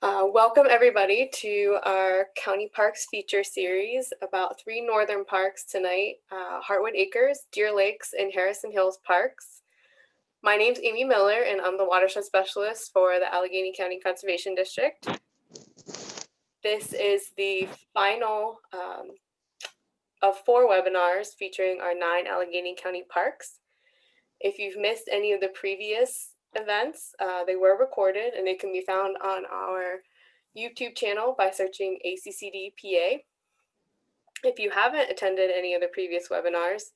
Welcome everybody to our County Parks feature series about three northern parks tonight, Heartwood Acres, Deer Lakes, and Harrison Hills Parks. My name's Amy Miller and I'm the watershed specialist for the Allegheny County Conservation District. This is the final of 4 webinars featuring our 9 Allegheny County parks. If you've missed any of the previous events, they were recorded and they can be found on our YouTube channel by searching ACCD-PA. If you haven't attended any of the previous webinars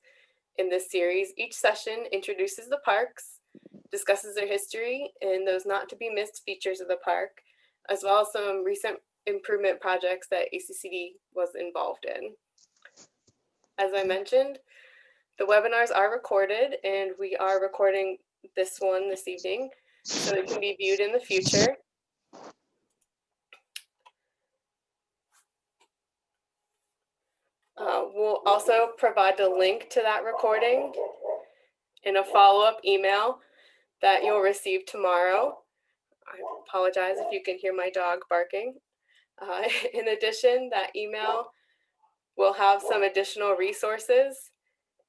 in this series, each session introduces the parks, discusses their history, and those not to be missed features of the park, as well as some recent improvement projects that ACCD was involved in. As I mentioned, the webinars are recorded and we are recording this one this evening so it can be viewed in the future. We'll also provide the link to that recording in a follow-up email that you'll receive tomorrow. I apologize if you can hear my dog barking. In addition, that email will have some additional resources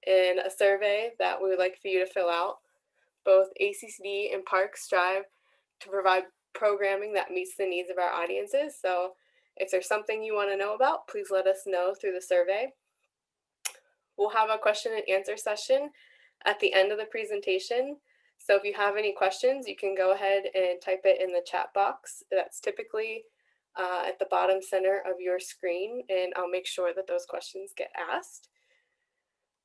and a survey that we would like for you to fill out. Both ACCD and Parks strive to provide programming that meets the needs of our audiences. So if there's something you want to know about, please let us know through the survey. We'll have a question and answer session at the end of the presentation. So if you have any questions, you can go ahead and type it in the chat box. That's typically at the bottom center of your screen, and I'll make sure that those questions get asked.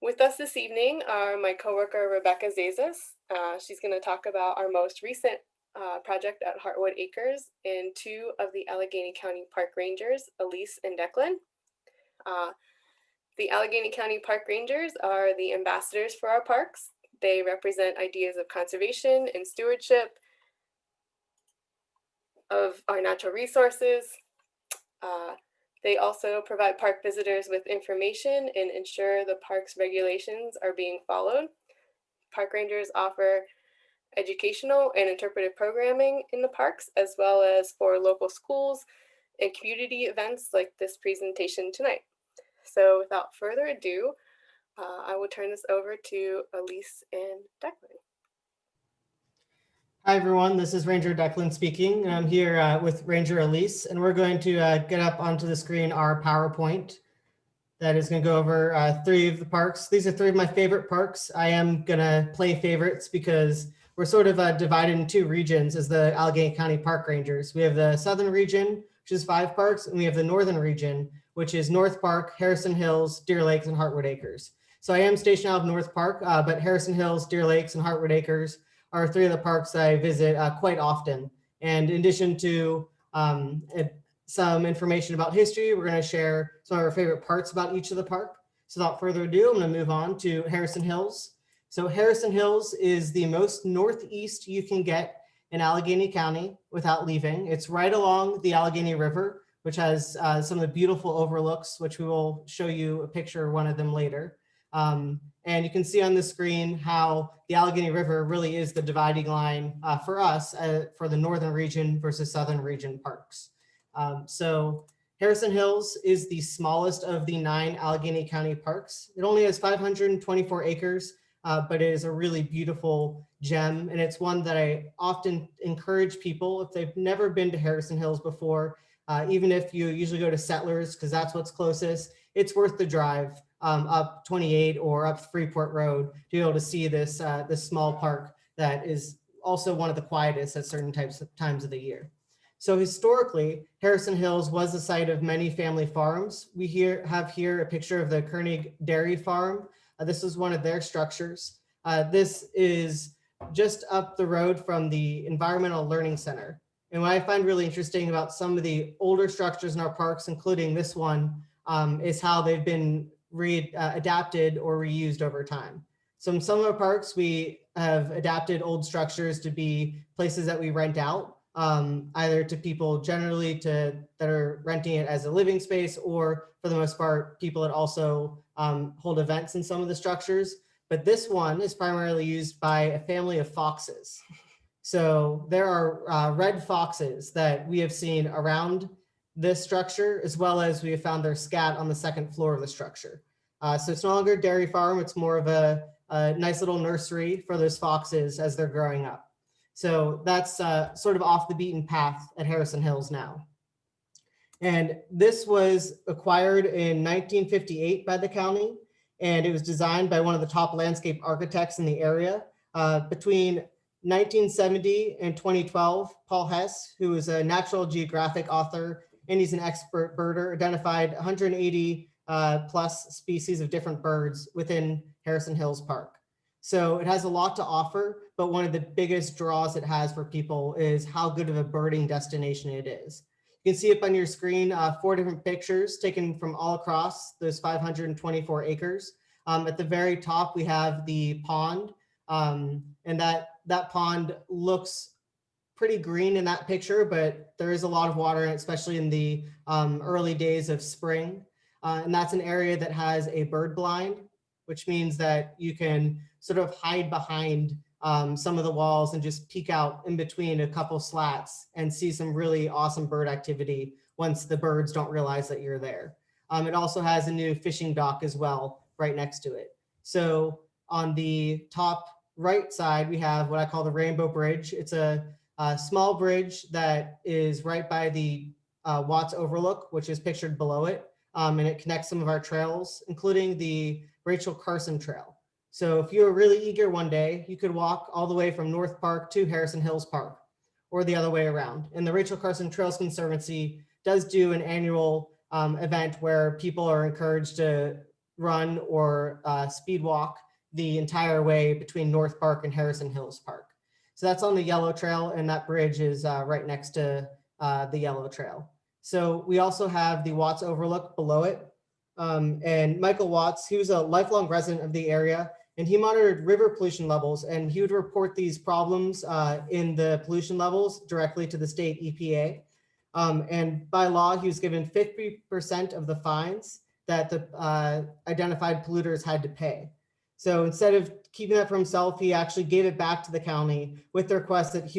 With us this evening are my coworker, Rebecca Zazas. She's going to talk about our most recent project at Heartwood Acres and 2 of the Allegheny County Park Rangers, Elise and Declan. The Allegheny County Park Rangers are the ambassadors for our parks. They represent ideas of conservation and stewardship of our natural resources. They also provide park visitors with information and ensure the park's regulations are being followed. Park Rangers offer educational and interpretive programming in the parks, as well as for local schools and community events like this presentation tonight. So without further ado, I will turn this over to Elise and Declan. Hi everyone, this is Ranger Declan speaking, and I'm here with Ranger Elise, and we're going to get up onto the screen our PowerPoint that is going to go over 3 of the parks. These are 3 of my favorite parks. I am going to play favorites because we're sort of divided in 2 regions as the Allegheny County Park Rangers. We have the southern region, which is 5 parks, and we have the northern region, which is North Park, Harrison Hills, Deer Lakes, and Heartwood Acres. So I am stationed out of North Park, but Harrison Hills, Deer Lakes, and Heartwood Acres are 3 of the parks that I visit quite often. And in addition to some information about history, we're going to share some of our favorite parts about each of the park. So without further ado, I'm going to move on to Harrison Hills. So Harrison Hills is the most northeast you can get in Allegheny County without leaving. It's right along the Allegheny River, which has some of the beautiful overlooks, which we will show you a picture of one of them later. And you can see on the screen how the Allegheny River really is the dividing line for us for the northern region versus southern region parks. So Harrison Hills is the smallest of the 9 Allegheny County parks. It only has 524 acres, but it is a really beautiful gem. And it's one that I often encourage people, if they've never been to Harrison Hills before, even if you usually go to Settlers, because that's what's closest, it's worth the drive up 28 or up Freeport Road to be able to see this, this small park that is also one of the quietest at certain times of the year. So historically, Harrison Hills was the site of many family farms. We have here a picture of the Koenig Dairy Farm. This is one of their structures. This is just up the road from the Environmental Learning Center. And what I find really interesting about some of the older structures in our parks, including this one, is how they've been adapted or reused over time. So in some of our parks, we have adapted old structures to be places that we rent out, either to people generally that are renting it as a living space, or for the most part, people that also hold events in some of the structures. But this one is primarily used by a family of foxes. So there are red foxes that we have seen around this structure, as well as we have found their scat on the second floor of the structure. So it's no longer a dairy farm, it's more of a nice little nursery for those foxes as they're growing up. So that's sort of off the beaten path at Harrison Hills now. And this was acquired in 1958 by the county, and it was designed by one of the top landscape architects in the area. Between 1970 and 2012, Paul Hess, who is a National Geographic author, and he's an expert birder, identified 180 plus species of different birds within Harrison Hills Park. So it has a lot to offer, but one of the biggest draws it has for people is how good of a birding destination it is. You can see up on your screen 4 different pictures taken from all across those 524 acres. At the very top, we have the pond, and that pond looks pretty green in that picture, but there is a lot of water in it, especially in the early days of spring. And that's an area that has a bird blind, which means that you can sort of hide behind some of the walls and just peek out in between a couple slats and see some really awesome bird activity once the birds don't realize that you're there. It also has a new fishing dock as well right next to it. So on the top right side, we have what I call the Rainbow Bridge. It's a small bridge that is right by the Watts Overlook, which is pictured below it. And it connects some of our trails, including the Rachel Carson Trail. So if you were really eager one day, you could walk all the way from North Park to Harrison Hills Park, or the other way around. And the Rachel Carson Trails Conservancy does do an annual event where people are encouraged to run or speed walk the entire way between North Park and Harrison Hills Park. So that's on the Yellow Trail, and that bridge is right next to the Yellow Trail. So we also have the Watts Overlook below it. And Michael Watts, he was a lifelong resident of the area, and he monitored river pollution levels, and he would report these problems in the pollution levels directly to the state EPA. And by law, he was given 50% of the fines that the identified polluters had to pay. So instead of keeping that for himself, he actually gave it back to the county with the request that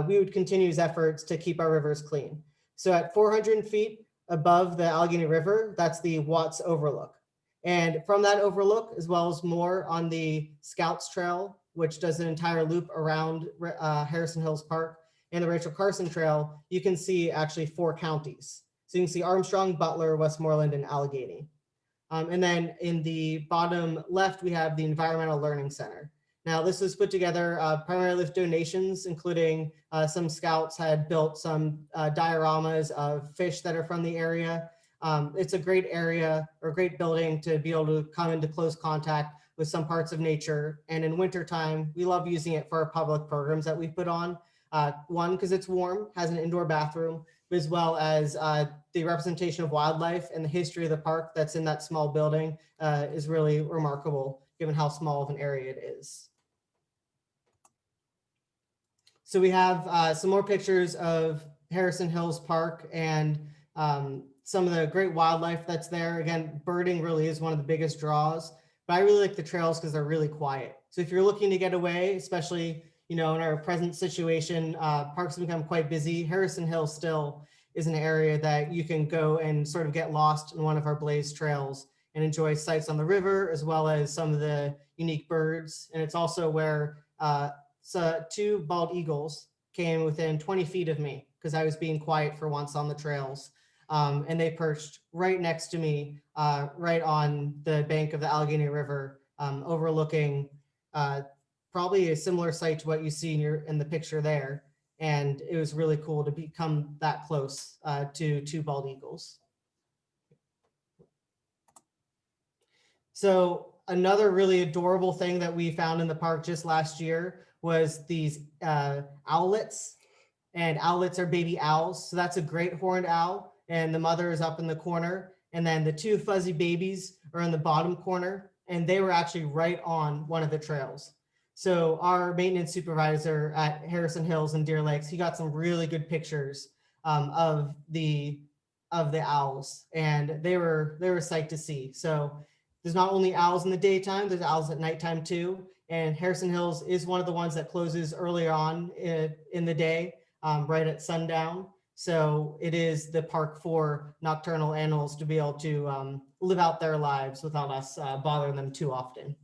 we would continue his efforts to keep our rivers clean. So at 400 feet above the Allegheny River, that's the Watts Overlook. And from that overlook, as well as more on the Scouts Trail, which does an entire loop around Harrison Hills Park, and the Rachel Carson Trail, you can see actually 4 counties. So you can see Armstrong, Butler, Westmoreland, and Allegheny. And then in the bottom left, we have the Environmental Learning Center. Now, this was put together primarily with donations, including some scouts had built some dioramas of fish that are from the area. It's a great area or great building to be able to come into close contact with some parts of nature. And in wintertime, we love using it for our public programs that we put on. One, because it's warm, has an indoor bathroom, as well as the representation of wildlife and the history of the park that's in that small building is really remarkable, given how small of an area it is. So we have some more pictures of Harrison Hills Park and some of the great wildlife that's there. Again, birding really is one of the biggest draws, but I really like the trails because they're really quiet. So if you're looking to get away, especially in our present situation, parks have become quite busy. Harrison Hills still is an area that you can go and sort of get lost in one of our Blaze trails and enjoy sights on the river, as well as some of the unique birds. And it's also where 2 bald eagles came within 20 feet of me because I was being quiet for once on the trails. And they perched right next to me, right on the bank of the Allegheny River, overlooking probably a similar site to what you see in the picture there. And it was really cool to become that close to 2 bald eagles. So another really adorable thing that we found in the park just last year was these owlets. And owlets are baby owls. So that's a great horned owl, and the mother is up in the corner. And then the 2 fuzzy babies are in the bottom corner, and they were actually right on one of the trails. So our maintenance supervisor at Harrison Hills and Deer Lakes, he got some really good pictures of the owls, and they were psyched to see. So there's not only owls in the daytime, there's owls at nighttime too. And Harrison Hills is one of the ones that closes early on in the day, right at sundown. So it is the park for nocturnal animals to be able to live out their lives without us bothering them too often.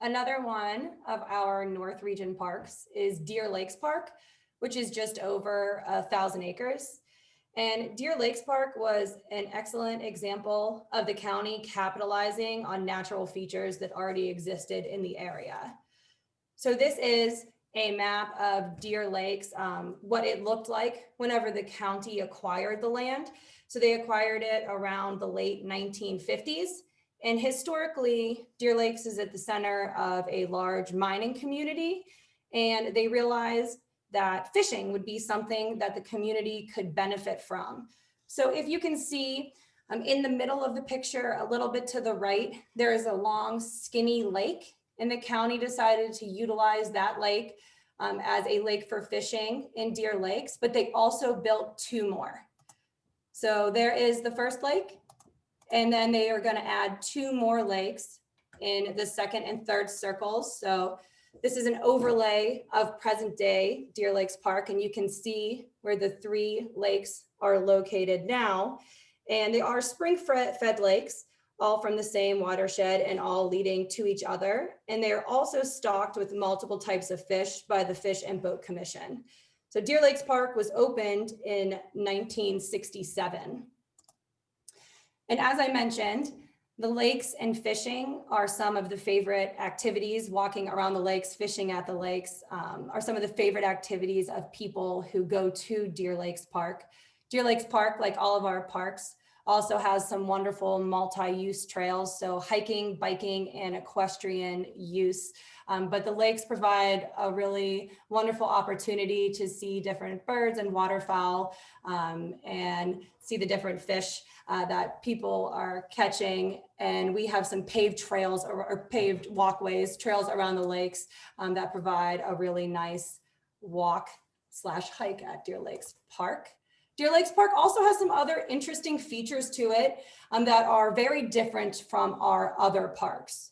Another one of our North Region parks is Deer Lakes Park, which is just over 1,000 acres. And Deer Lakes Park was an excellent example of the county capitalizing on natural features that already existed in the area. So this is a map of Deer Lakes, what it looked like whenever the county acquired the land. So they acquired it around the late 1950s. And historically, Deer Lakes is at the center of a large mining community, and they realized that fishing would be something that the community could benefit from. So if you can see in the middle of the picture, a little bit to the right, there is a long skinny lake, and the county decided to utilize that lake as a lake for fishing in Deer Lakes, but they also built 2 more. So there is the first lake, and then they are going to add 2 more lakes in the second and third circles. So this is an overlay of present day Deer Lakes Park, and you can see where the 3 lakes are located now. And they are spring-fed lakes, all from the same watershed and all leading to each other. And they are also stocked with multiple types of fish by the Fish and Boat Commission. So Deer Lakes Park was opened in 1967. And as I mentioned, the lakes and fishing are some of the favorite activities. Walking around the lakes, fishing at the lakes are some of the favorite activities of people who go to Deer Lakes Park. Deer Lakes Park, like all of our parks, also has some wonderful multi-use trails, so hiking, biking, and equestrian use. But the lakes provide a really wonderful opportunity to see different birds and waterfowl and see the different fish that people are catching. And we have some paved trails or paved walkways, trails around the lakes that provide a really nice walk/hike at Deer Lakes Park. Deer Lakes Park also has some other interesting features to it that are very different from our other parks.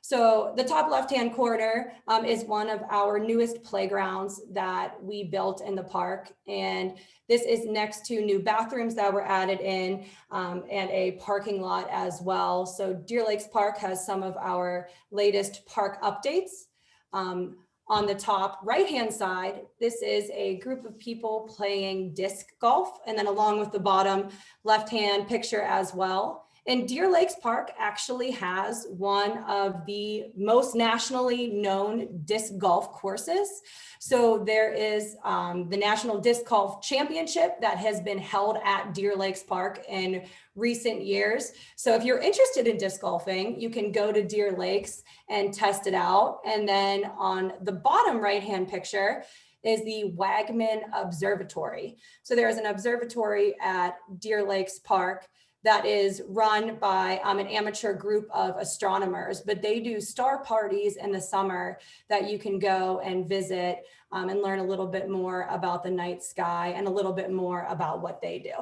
So the top left-hand corner is one of our newest playgrounds that we built in the park. And this is next to new bathrooms that were added in and a parking lot as well. So Deer Lakes Park has some of our latest park updates. On the top right-hand side, this is a group of people playing disc golf, and then along with the bottom left-hand picture as well. And Deer Lakes Park actually has one of the most nationally known disc golf courses. So there is the National Disc Golf Championship that has been held at Deer Lakes Park in recent years. So if you're interested in disc golfing, you can go to Deer Lakes and test it out. And then on the bottom right-hand picture is the Wagman Observatory. So there is an observatory at Deer Lakes Park that is run by an amateur group of astronomers, but they do star parties in the summer that you can go and visit and learn a little bit more about the night sky and a little bit more about what they do.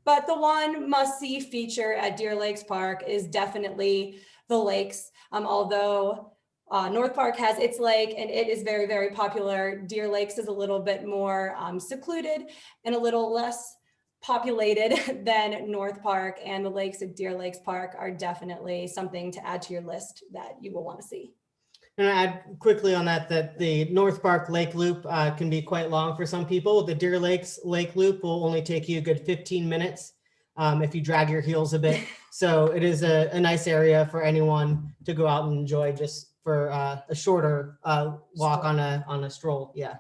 But the one must-see feature at Deer Lakes Park is definitely the lakes. Although North Park has its lake and it is very, very popular, Deer Lakes is a little bit more secluded and a little less populated than North Park, and the lakes at Deer Lakes Park are definitely something to add to your list that you will want to see. And I add quickly on that the North Park Lake Loop can be quite long for some people. The Deer Lakes Lake Loop will only take you a good 15 minutes if you drag your heels a bit. So it is a nice area for anyone to go out and enjoy just for a shorter walk on a stroll. Yeah,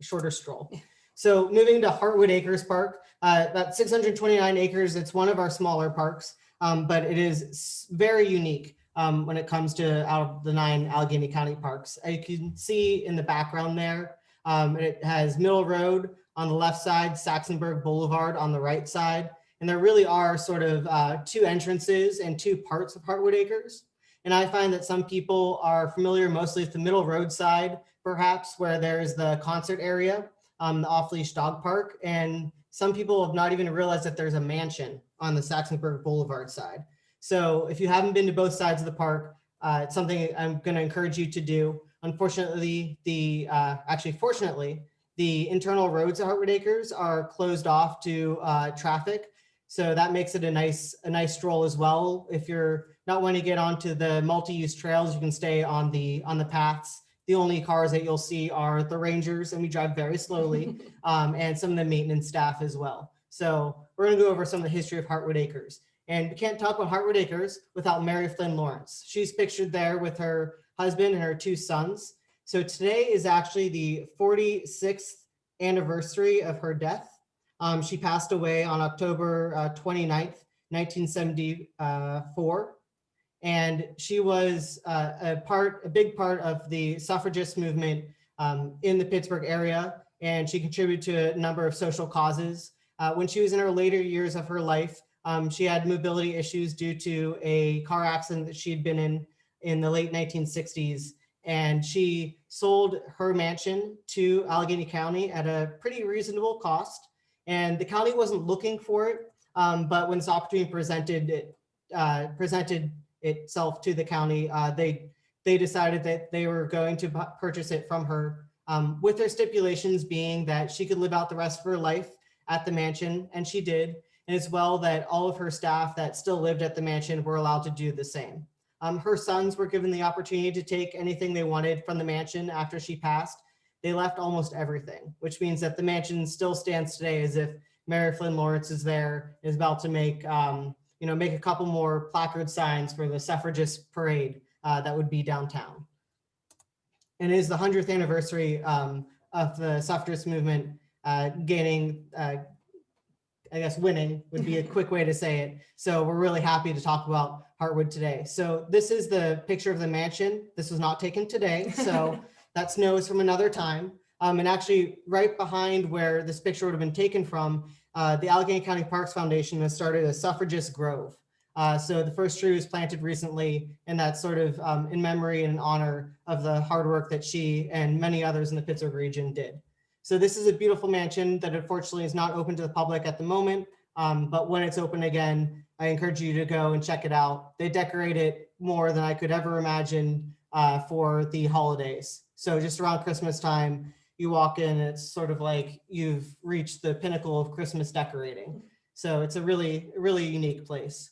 a shorter stroll. So moving to Heartwood Acres Park, about 629 acres. It's one of our smaller parks, but it is very unique when it comes to out of the 9 Allegheny County parks. You can see in the background there, it has Middle Road on the left side, Saxonburg Boulevard on the right side. And there really are sort of 2 entrances and 2 parts of Heartwood Acres. And I find that some people are familiar mostly with the Middle Road side, perhaps, where there's the concert area, the off-leash dog park. And some people have not even realized that there's a mansion on the Saxonburg Boulevard side. So if you haven't been to both sides of the park, it's something I'm going to encourage you to do. Unfortunately, fortunately, the internal roads at Hartwood Acres are closed off to traffic. So that makes it a nice stroll as well. If you're not wanting to get onto the multi-use trails, you can stay on the paths. The only cars that you'll see are the rangers, and we drive very slowly, and some of the maintenance staff as well. So we're going to go over some of the history of Hartwood Acres. And we can't talk about Hartwood Acres without Mary Flynn Lawrence. She's pictured there with her husband and her 2 sons. So today is actually the 46th anniversary of her death. She passed away on October 29th, 1974. And she was a big part of the suffragist movement in the Pittsburgh area. And she contributed to a number of social causes. When she was in her later years of her life, she had mobility issues due to a car accident that she'd been in the late 1960s. And she sold her mansion to Allegheny County at a pretty reasonable cost. And the county wasn't looking for it, but when this opportunity presented itself to the county, they decided that they were going to purchase it from her, with their stipulations being that she could live out the rest of her life at the mansion, and she did, and as well that all of her staff that still lived at the mansion were allowed to do the same. Her sons were given the opportunity to take anything they wanted from the mansion after she passed. They left almost everything, which means that the mansion still stands today as if Mary Flynn Lawrence is there, is about to make a couple more placard signs for the suffragist parade that would be downtown. And it is the 100th anniversary of the suffragist movement gaining, winning would be a quick way to say it. So we're really happy to talk about Hartwood today. So this is the picture of the mansion. This was not taken today. So that snow is from another time. And actually right behind where this picture would have been taken from, the Allegheny County Parks Foundation has started a suffragist grove. So the first tree was planted recently, and that's sort of in memory and in honor of the hard work that she and many others in the Pittsburgh region did. So this is a beautiful mansion that unfortunately is not open to the public at the moment, but when it's open again, I encourage you to go and check it out. They decorate it more than I could ever imagine for the holidays. So just around Christmas time, you walk in, it's sort of like you've reached the pinnacle of Christmas decorating. So it's a really, really unique place.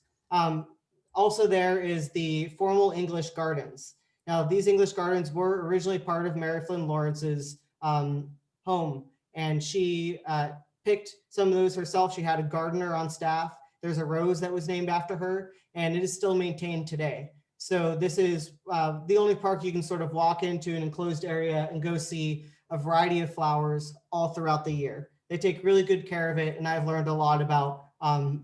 Also there is the formal English Gardens. Now these English Gardens were originally part of Mary Flynn Lawrence's home, and she picked some of those herself. She had a gardener on staff. There's a rose that was named after her, and it is still maintained today. So this is the only park you can sort of walk into an enclosed area and go see a variety of flowers all throughout the year. They take really good care of it, and I've learned a lot about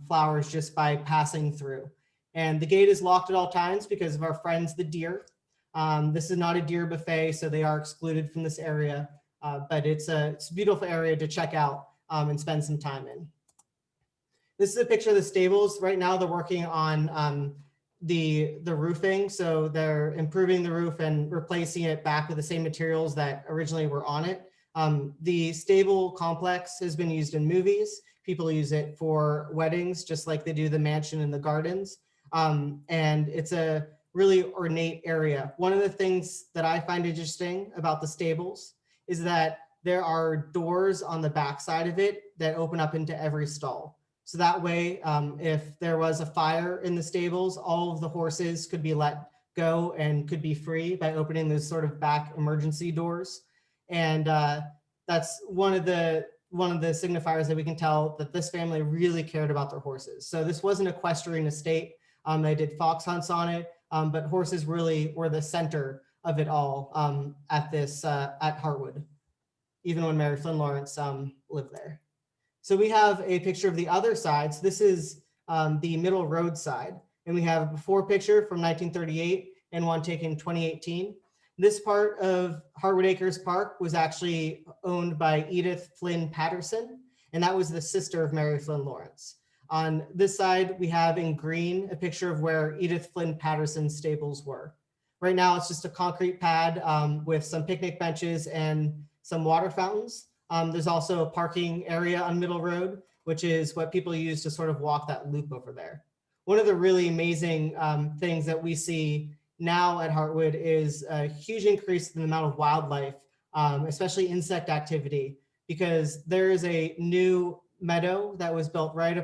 flowers just by passing through. And the gate is locked at all times because of our friends, the deer. This is not a deer buffet, so they are excluded from this area, but it's a beautiful area to check out and spend some time in. This is a picture of the stables. Right now they're working on the roofing. So they're improving the roof and replacing it back with the same materials that originally were on it. The stable complex has been used in movies. People use it for weddings, just like they do the mansion and the gardens. And it's a really ornate area. One of the things that I find interesting about the stables is that there are doors on the back side of it that open up into every stall. So that way, if there was a fire in the stables, all of the horses could be let go and could be free by opening those sort of back emergency doors. And that's one of the signifiers that we can tell that this family really cared about their horses. So this wasn't an equestrian estate. They did fox hunts on it, but horses really were the center of it all at Hartwood, even when Mary Flynn Lawrence lived there. So we have a picture of the other side. So this is the Middle Road side. And we have a before picture from 1938 and one taken in 2018. This part of Hartwood Acres Park was actually owned by Edith Flynn Patterson, and that was the sister of Mary Flynn Lawrence. On this side, we have in green a picture of where Edith Flynn Patterson's stables were. Right now, it's just a concrete pad with some picnic benches and some water fountains. There's also a parking area on Middle Road, which is what people use to sort of walk that loop over there. one of the really amazing things that we see now at Heartwood is a huge increase in the amount of wildlife, especially insect activity, because there is a new meadow that was built right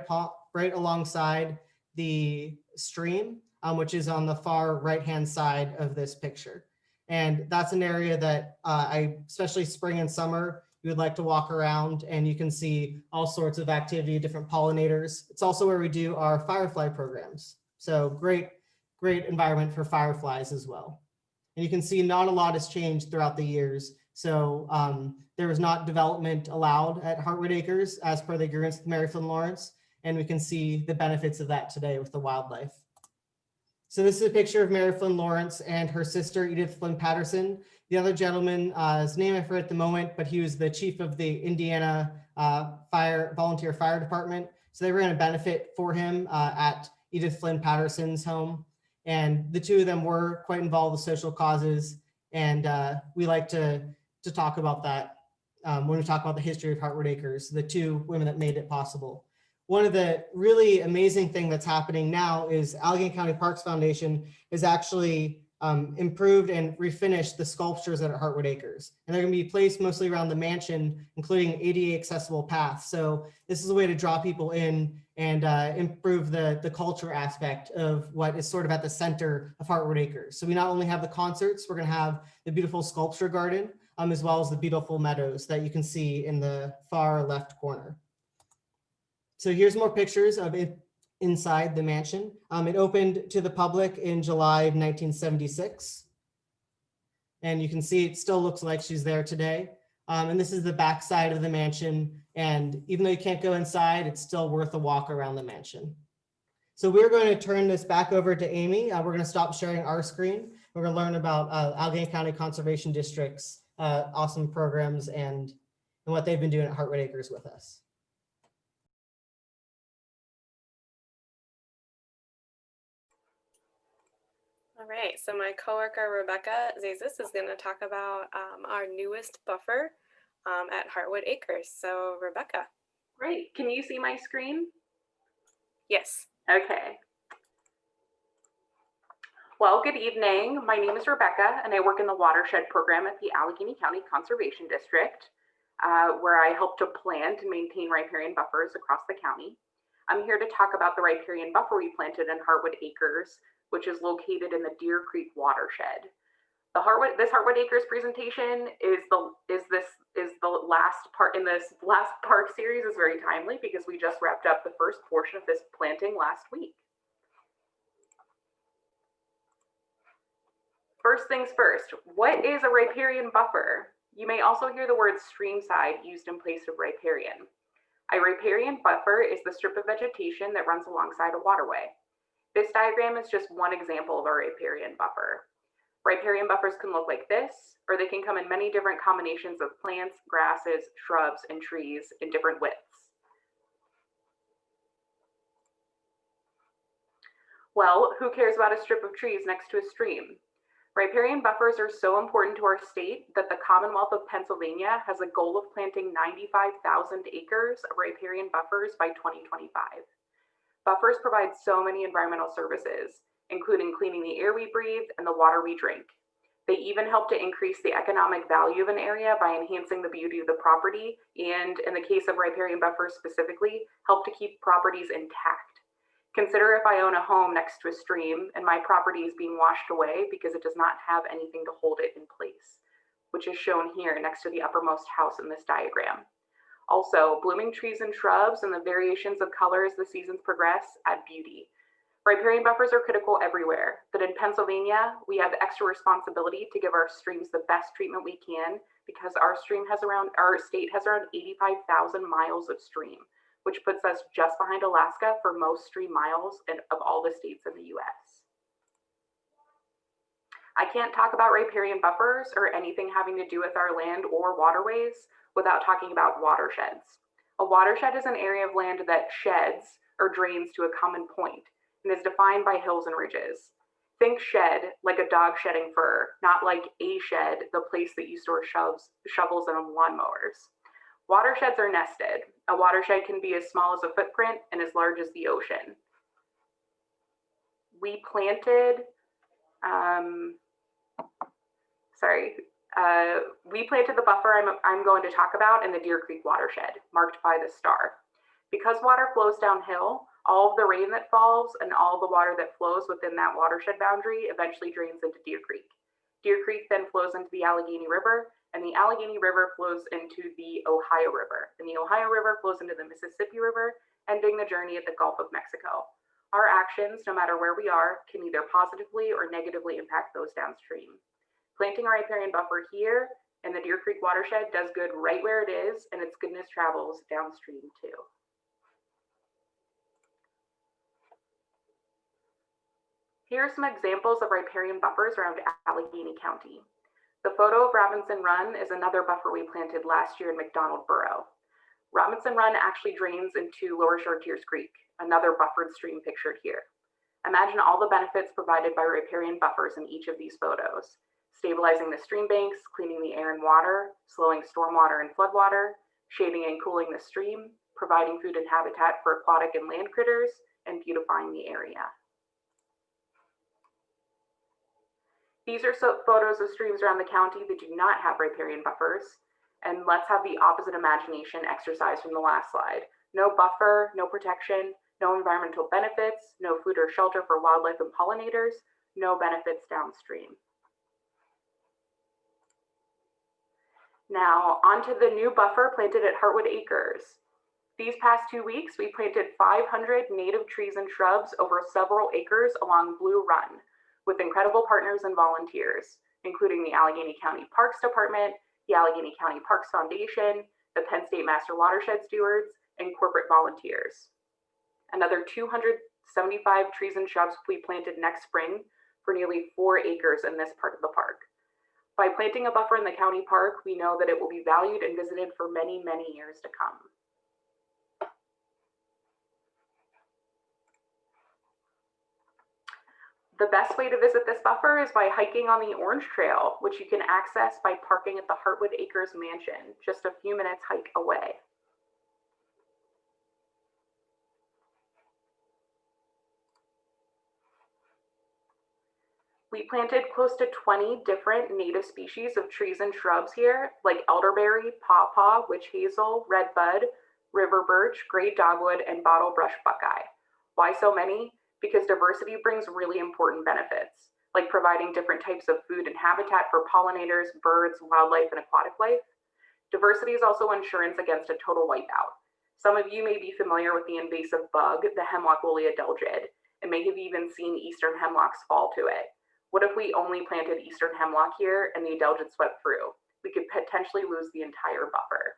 alongside the stream, which is on the far right-hand side of this picture. And that's an area that especially spring and summer, you would like to walk around and you can see all sorts of activity, different pollinators. It's also where we do our firefly programs. So great environment for fireflies as well. And you can see not a lot has changed throughout the years. So there was not development allowed at Heartwood Acres as per the agreements with Mary Flynn Lawrence. And we can see the benefits of that today with the wildlife. So this is a picture of Mary Flynn Lawrence and her sister, Edith Flynn Patterson. The other gentleman, his name I forget at the moment, but he was the chief of the Indiana Volunteer Fire Department. So they ran a benefit for him at Edith Flynn Patterson's home. And the two of them were quite involved with social causes. And we like to talk about that when we talk about the history of Heartwood Acres, the two women that made it possible. One of the really amazing thing that's happening now is Allegheny County Parks Foundation has actually improved and refinished the sculptures at Heartwood Acres. And they're going to be placed mostly around the mansion, including ADA accessible paths. So this is a way to draw people in and improve the culture aspect of what is sort of at the center of Heartwood Acres. So we not only have the concerts, we're going to have the beautiful sculpture garden, as well as the beautiful meadows that you can see in the far left corner. So here's more pictures of it inside the mansion. It opened to the public in July of 1976. And you can see it still looks like she's there today. And this is the back side of the mansion. And even though you can't go inside, it's still worth a walk around the mansion. So we're going to turn this back over to Amy. We're going to stop sharing our screen. We're going to learn about Allegheny County Conservation District's awesome programs and what they've been doing at Heartwood Acres with us. All right, so my coworker Rebecca Zazis is going to talk about our newest buffer at Heartwood Acres. So Rebecca. Great, can you see my screen? Yes. Okay. Well, good evening. My name is Rebecca and I work in the watershed program at the Allegheny County Conservation District, where I help to plan to maintain riparian buffers across the county. I'm here to talk about the riparian buffer we planted in Heartwood Acres, which is located in the Deer Creek watershed. This Heartwood Acres presentation is the last part in this last park series is very timely because we just wrapped up the first portion of this planting last week. First things first, what is a riparian buffer? You may also hear the word streamside used in place of riparian. A riparian buffer is the strip of vegetation that runs alongside a waterway. This diagram is just one example of a riparian buffer. Riparian buffers can look like this, or they can come in many different combinations of plants, grasses, shrubs, and trees in different widths. Well, who cares about a strip of trees next to a stream? Riparian buffers are so important to our state that the Commonwealth of Pennsylvania has a goal of planting 95,000 acres of riparian buffers by 2025. Buffers provide so many environmental services, including cleaning the air we breathe and the water we drink. They even help to increase the economic value of an area by enhancing the beauty of the property, and in the case of riparian buffers specifically, help to keep properties intact. Consider if I own a home next to a stream and my property is being washed away because it does not have anything to hold it in place, which is shown here next to the uppermost house in this diagram. Also, blooming trees and shrubs and the variations of color as the seasons progress add beauty. Riparian buffers are critical everywhere, but in Pennsylvania, we have extra responsibility to give our streams the best treatment we can because our state has around 85,000 miles of stream, which puts us just behind Alaska for most stream miles of all the states in the US. I can't talk about riparian buffers or anything having to do with our land or waterways without talking about watersheds. A watershed is an area of land that sheds or drains to a common point and is defined by hills and ridges. Think shed like a dog shedding fur, not like a shed, the place that you store shovels and lawnmowers. Watersheds are nested. A watershed can be as small as a footprint and as large as the ocean. we planted, we planted the buffer I'm going to talk about in the Deer Creek watershed, marked by the star. Because water flows downhill, all of the rain that falls and all the water that flows within that watershed boundary eventually drains into Deer Creek. Deer Creek then flows into the Allegheny River, and the Allegheny River flows into the Ohio River, and the Ohio River flows into the Mississippi River, ending the journey at the Gulf of Mexico. Our actions, no matter where we are, can either positively or negatively impact those downstream. Planting a riparian buffer here in the Deer Creek watershed does good right where it is, and its goodness travels downstream too. Here are some examples of riparian buffers around Allegheny County. The photo of Robinson Run is another buffer we planted last year in McDonald Borough. Robinson Run actually drains into Lower Chartiers Creek, another buffered stream pictured here. Imagine all the benefits provided by riparian buffers in each of these photos: stabilizing the stream banks, cleaning the air and water, slowing stormwater and floodwater, shading and cooling the stream, providing food and habitat for aquatic and land critters, and beautifying the area. These are photos of streams around the county that do not have riparian buffers. And let's have the opposite imagination exercise from the last slide. No buffer, no protection, no environmental benefits, no food or shelter for wildlife and pollinators, no benefits downstream. Now, onto the new buffer planted at Heartwood Acres. These past 2 weeks, we planted 500 native trees and shrubs over several acres along Blue Run, with incredible partners and volunteers, including the Allegheny County Parks Department, the Allegheny County Parks Foundation, the Penn State Master Watershed Stewards, and corporate volunteers. Another 275 trees and shrubs will be planted next spring for nearly 4 acres in this part of the park. By planting a buffer in the county park, we know that it will be valued and visited for many, many years to come. The best way to visit this buffer is by hiking on the Orange Trail, which you can access by parking at the Heartwood Acres Mansion, just a few minutes hike away. We planted close to 20 different native species of trees and shrubs here, like elderberry, pawpaw, witch hazel, redbud, river birch, gray dogwood, and bottlebrush buckeye. Why so many? Because diversity brings really important benefits, like providing different types of food and habitat for pollinators, birds, wildlife, and aquatic life. Diversity is also insurance against a total wipeout. Some of you may be familiar with the invasive bug, the hemlock woolly adelgid, and may have even seen eastern hemlocks fall to it. What if we only planted eastern hemlock here and the adelgid swept through? We could potentially lose the entire buffer.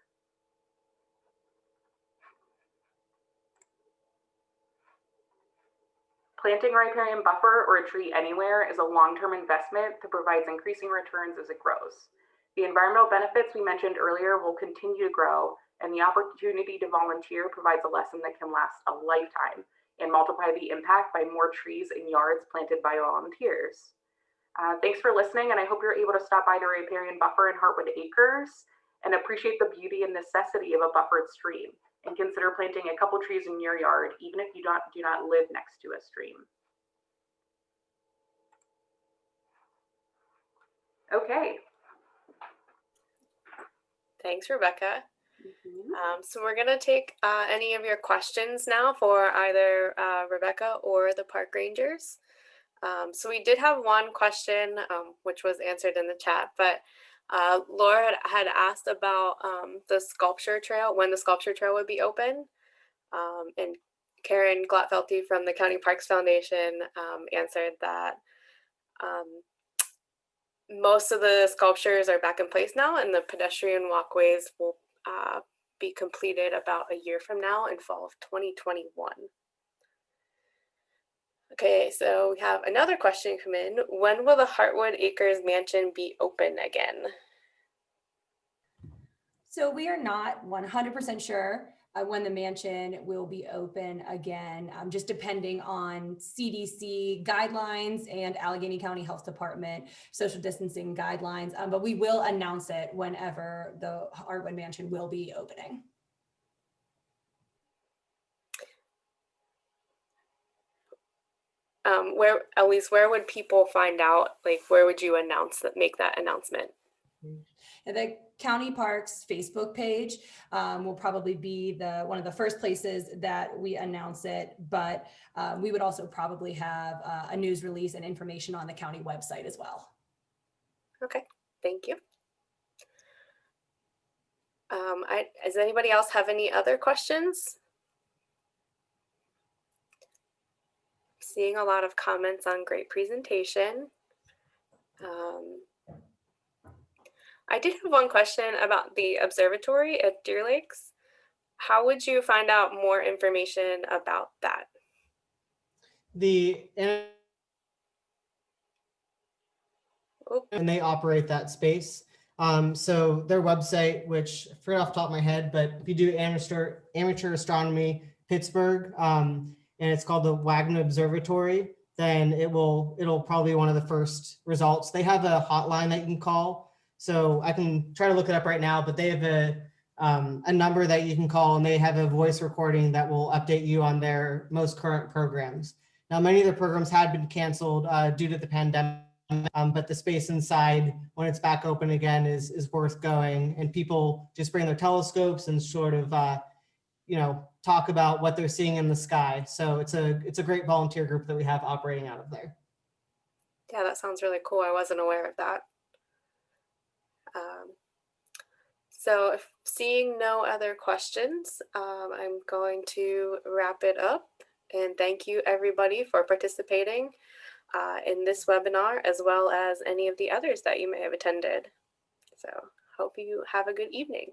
Planting a riparian buffer or a tree anywhere is a long-term investment that provides increasing returns as it grows. The environmental benefits we mentioned earlier will continue to grow, and the opportunity to volunteer provides a lesson that can last a lifetime and multiply the impact by more trees and yards planted by volunteers. Thanks for listening, and I hope you're able to stop by the riparian buffer in Heartwood Acres and appreciate the beauty and necessity of a buffered stream, and consider planting a couple trees in your yard, even if you do not live next to a stream. Okay. Thanks, Rebecca. So we're gonna take any of your questions now for either Rebecca or the park rangers. So we did have one question, which was answered in the chat, but Laura had asked about the sculpture trail, when the sculpture trail would be open. And Karen Glotfelty from the County Parks Foundation answered that most of the sculptures are back in place now, and the pedestrian walkways will be completed about a year from now in fall of 2021. Okay, so we have another question come in. When will the Heartwood Acres Mansion be open again? So we are not 100% sure when the mansion will be open again, just depending on CDC guidelines and Allegheny County Health Department social distancing guidelines, but we will announce it whenever the Heartwood Mansion will be opening. Where, Elise, where would people find out? Like, where would you make that announcement? And the County Parks Facebook page will probably be one of the first places that we announce it, but we would also probably have a news release and information on the county website as well. Okay, thank you. Does anybody else have any other questions? Seeing a lot of comments on great presentation. I did have one question about the observatory at Deer Lakes. How would you find out more information about that? And they operate that space. So their website, which I forget off the top of my head, but if you do amateur astronomy Pittsburgh, and it's called the Wagner Observatory, then it'll probably be one of the first results. They have a hotline that you can call. So I can try to look it up right now, but they have a number that you can call, and they have a voice recording that will update you on their most current programs. Now, many of the programs had been canceled due to the pandemic. But the space inside, when it's back open again, is worth going, and people just bring their telescopes and sort of talk about what they're seeing in the sky. So it's a great volunteer group that we have operating out of there. Yeah, that sounds really cool. I wasn't aware of that. So if seeing no other questions, I'm going to wrap it up, and thank you everybody for participating in this webinar, as well as any of the others that you may have attended. So hope you have a good evening.